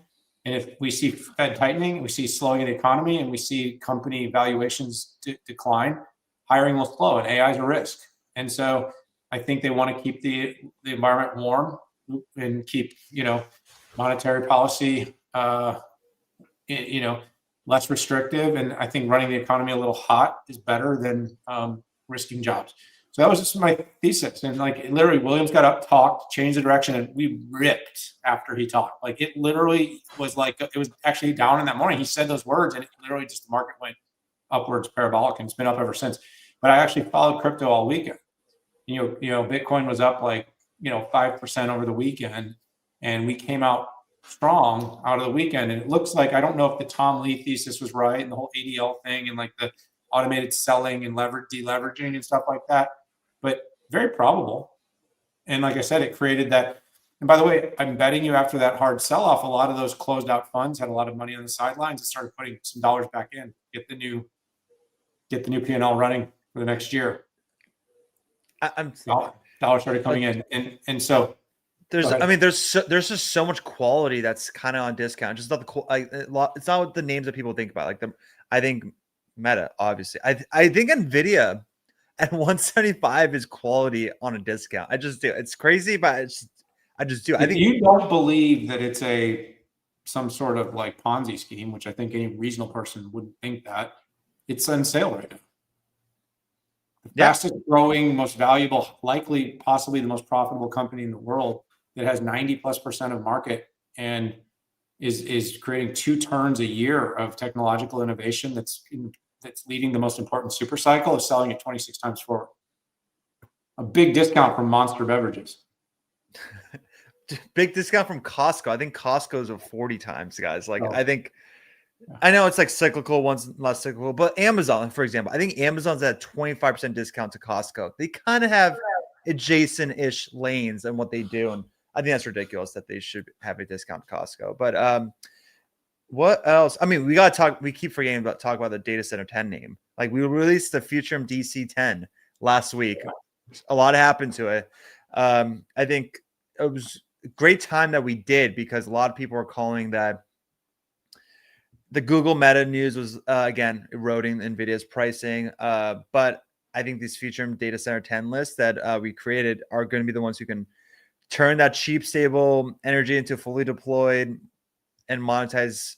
And if we see Fed tightening, we see slowing of the economy, and we see company valuations decline, hiring will slow, and AI is a risk. And so I think they want to keep the environment warm and keep, monetary policy, less restrictive. And I think running the economy a little hot is better than risking jobs. So that was just my thesis. And like, literally, Williams got up, talked, changed the direction, and we ripped after he talked. Like, it literally was like, it was actually down in that morning. He said those words, and it literally just, the market went upwards parabolic, and it's been up ever since. But I actually followed crypto all weekend. Bitcoin was up like, 5% over the weekend, and we came out strong out of the weekend. And it looks like, I don't know if the Tom Lee thesis was right, and the whole ADL thing, and like the automated selling and deleveraging and stuff like that, but very probable. And like I said, it created that. And by the way, I'm betting you after that hard sell-off, a lot of those closed out funds had a lot of money on the sidelines and started putting some dollars back in, get the new P&L running for the next year. Dollars started coming in. And so there's just so much quality that's kind of on discount. Just not it's not what the names that people think about. I think Meta, obviously. I think Nvidia at 175 is quality on a discount. I just do. It's crazy, but I just do. I think you don't believe that it's some sort of like Ponzi scheme, which I think any reasonable person would think that. It's on sale right now. The fastest growing, most valuable, likely possibly the most profitable company in the world that has 90+% of market and is creating 2 turns a year of technological innovation that's leading the most important super cycle, is selling at 26 times forward. A big discount from Monster Beverages. Big discount from Costco. I think Costco's at 40 times, guys. I know it's like cyclical, one's less cyclical, but Amazon, for example, I think Amazon's at 25% discount to Costco. They kind of have adjacent-ish lanes in what they do, and I think that's ridiculous that they should have a discount to Costco. But what else? I mean, we keep forgetting about talk about the data center 10 name. Like, we released the Futurum DC10 last week. A lot happened to it. I think it was a great time that we did, because a lot of people are calling that the Google Meta news was, again, eroding NVIDIA's pricing. But I think these Futurum Data Center 10 lists that we created are going to be the ones who can turn that cheap, stable energy into fully deployed and monetize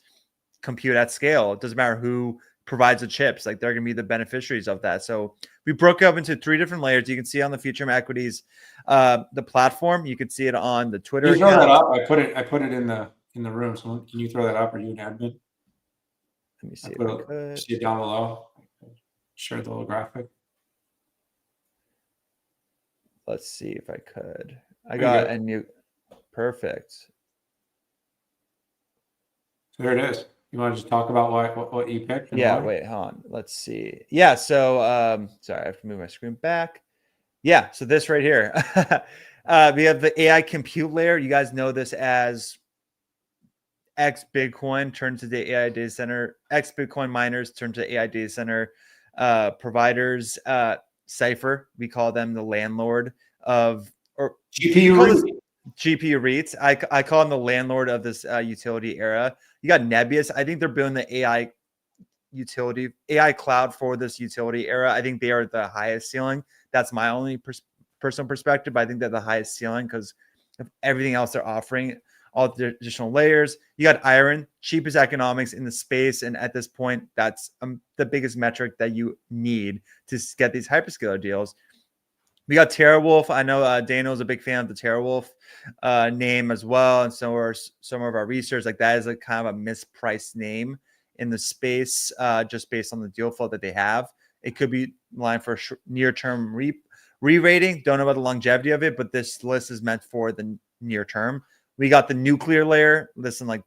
compute at scale. It doesn't matter who provides the chips. Like, they're going to be the beneficiaries of that. So we broke up into 3 different layers. You can see on the Futurum Equities, the platform. You can see it on the Twitter account. Throw that up. I put it in the room. So can you throw that up? Are you an admin? Let me see if I could. See it down below. Share the little graphic. Let's see if I could. I got a new. Perfect. So there it is. You want to just talk about what you picked? And Yeah, why? wait, hold on. Let's see. Yeah, so sorry, I have to move my screen back. Yeah, so this right here. We have the AI compute layer. You guys know this as X Bitcoin turns to the AI data center, X Bitcoin miners turn to AI data center providers. CIFR, we call them the landlord of, or we GPU call this REIT. GPU REITs. I call them the landlord of this utility era. You got Nebius. I think they're building the AI utility, AI cloud for this utility era. I think they are the highest ceiling. That's my only personal perspective. I think they're the highest ceiling because of everything else they're offering, all the additional layers. You got IREN, cheapest economics in the space. And at this point, that's the biggest metric that you need to get these hyperscaler deals. We got TeraWulf. I know Daniel's a big fan of the TeraWulf name as well. And so are some of our research. Like that is a kind of a mispriced name in the space, just based on the deal flow that they have. It could be line for near-term re-rating. Don't know about the longevity of it, but this list is meant for the near term. We got the nuclear layer. Listen, like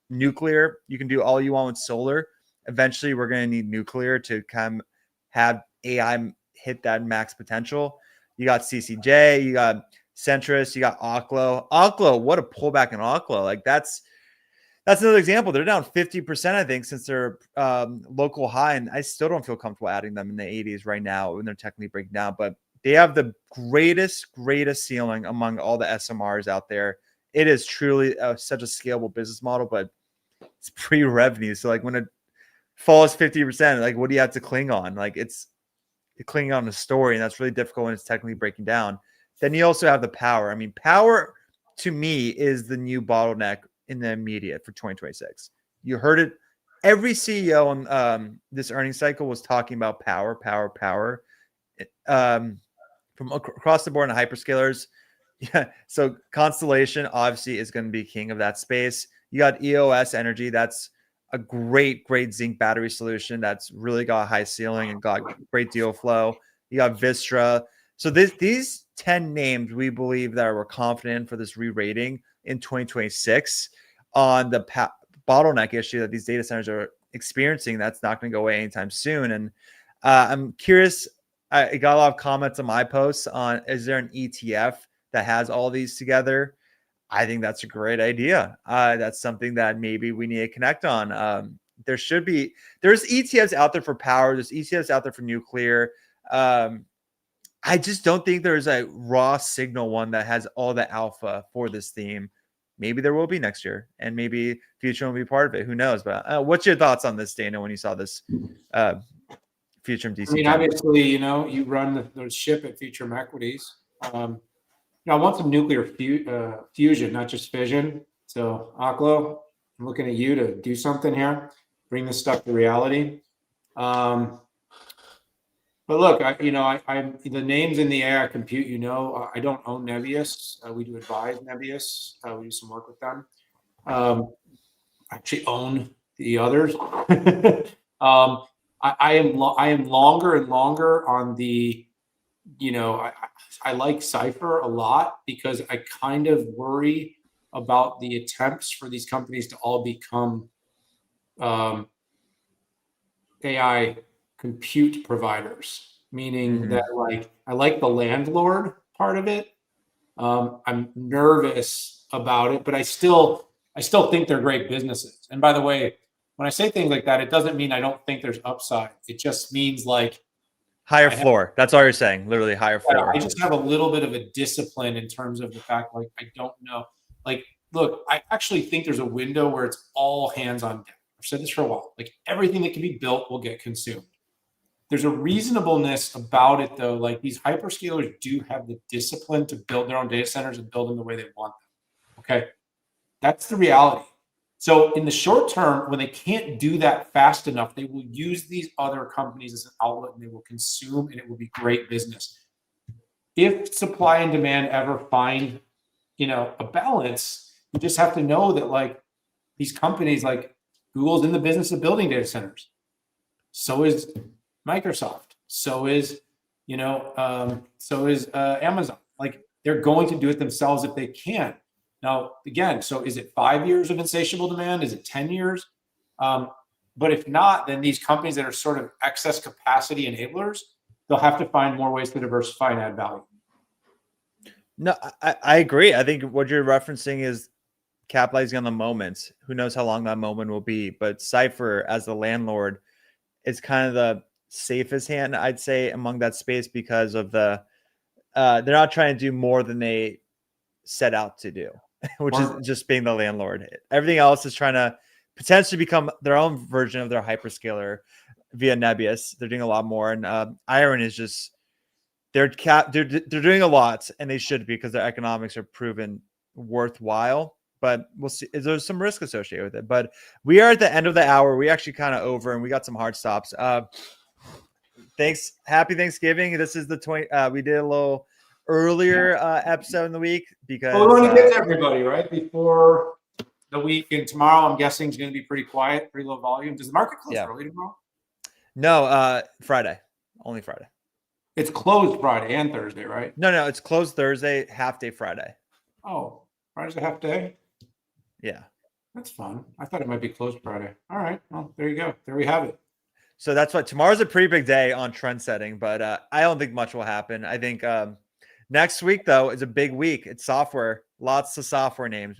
nuclear, you can do all you want with solar. Eventually, we're going to need nuclear to kind of have AI hit that max potential. You got CCJ, you got Centrus, you got OKLO. OKLO, what a pullback in OKLO. Like that's another example. They're down 50%, I think, since their local high. And I still don't feel comfortable adding them in the 80s right now when they're technically breaking down. But they have the greatest ceiling among all the SMRs out there. It is truly such a scalable business model, but it's pre-revenue. So like when it falls 50%, like what do you have to cling on? Like it's clinging on a story, and that's really difficult when it's technically breaking down. Then you also have the power. I mean, power to me is the new bottleneck in the immediate for 2026. You heard it. Every CEO on this earnings cycle was talking about power. From across the board in hyperscalers. Yeah. So Constellation obviously is going to be king of that space. You got EOS Energy. That's a great zinc battery solution that's really got a high ceiling and got great deal flow. You got Vistra. So these 10 names we believe that we're confident in for this re-rating in 2026 on the bottleneck issue that these data centers are experiencing. That's not going to go away anytime soon. And I'm curious. I got a lot of comments on my posts on, is there an ETF that has all these together? I think that's a great idea. That's something that maybe we need to connect on. There's ETFs out there for power. There's ETFs out there for nuclear. I just don't think there's a raw signal one that has all the alpha for this theme. Maybe there will be next year, and maybe Futurum will be part of it. Who knows? But what's your thoughts on this, Dana, when you saw this Futurum DC? I mean, obviously, you run the ship at Futurum Equities. I want some nuclear fusion, not just fission. So, OKLO, I'm looking at you to do something here, bring this stuff to reality. But look, I'm the names in the AI compute. I don't own Nebius. We do advise Nebius. We do some work with them. I actually own the others. I am longer and longer on the. I like CIFR a lot because I kind of worry about the attempts for these companies to all become AI compute providers, meaning that I like the landlord part of it. I'm nervous about it, but I still think they're great businesses. And by the way, when I say things like that, it doesn't mean I don't think there's upside. It just means like higher floor. That's all you're saying. Literally higher floor. I just have a little bit of a discipline in terms of the fact, like, I don't know. Like, look, I actually think there's a window where it's all hands on deck. I've said this for a while. Like, everything that can be built will get consumed. There's a reasonableness about it, though. Like, these hyperscalers do have the discipline to build their own data centers and build them the way they want them. Okay? That's the reality. So in the short term, when they can't do that fast enough, they will use these other companies as an outlet and they will consume, and it will be great business. If supply and demand ever find, a balance, you just have to know that like these companies, like Google's in the business of building data centers. So is Microsoft. So is, Amazon. Like they're going to do it themselves if they can. Now, again, so is it 5 years of insatiable demand? Is it 10 years? But if not, then these companies that are sort of excess capacity enablers, they'll have to find more ways to diversify and add value. No, I agree. I think what you're referencing is capitalizing on the moment. Who knows how long that moment will be? But CIFR, as the landlord, is kind of the safest hand, I'd say, among that space because of the they're not trying to do more than they set out to do, which is just being the landlord. Everything else is trying to potentially become their own version of their hyperscaler via NBIS. They're doing a lot more, and IREN is just they're doing a lot, and they should be because their economics are proven worthwhile. But we'll see. There's some risk associated with it. But we are at the end of the hour. We actually kind of over, and we got some hard stops. Thanks. Happy Thanksgiving. This is the 20. We did a little earlier episode in the week because we want to get to everybody right before the week. And tomorrow, I'm guessing, is going to be pretty quiet, pretty low volume. Does the market close early tomorrow? No, Friday. Only Friday. It's closed Friday and Thursday, right? No, it's closed Thursday, half day Friday. Oh, Friday's a half day? Yeah. That's fun. I thought it might be closed Friday. All right. Well, there you go. There we have it. So that's what tomorrow's a pretty big day on trend setting, but I don't think much will happen. I think next week, though, is a big week. It's software, lots of software names.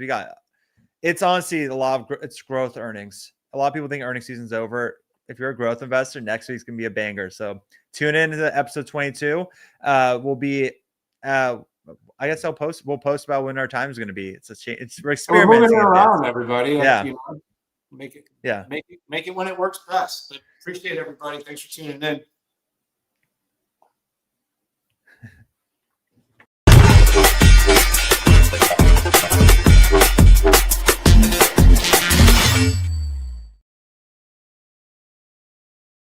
It's honestly it's growth earnings. A lot of people think earnings season's over. If you're a growth investor, next week's going to be a banger. So tune in to episode 22. We'll be, I guess we'll post about when our time is going to be. We're experimenting. We're moving it around, everybody. Yeah. Make it. Yeah. Make it when it works best. But appreciate everybody. Thanks for tuning in.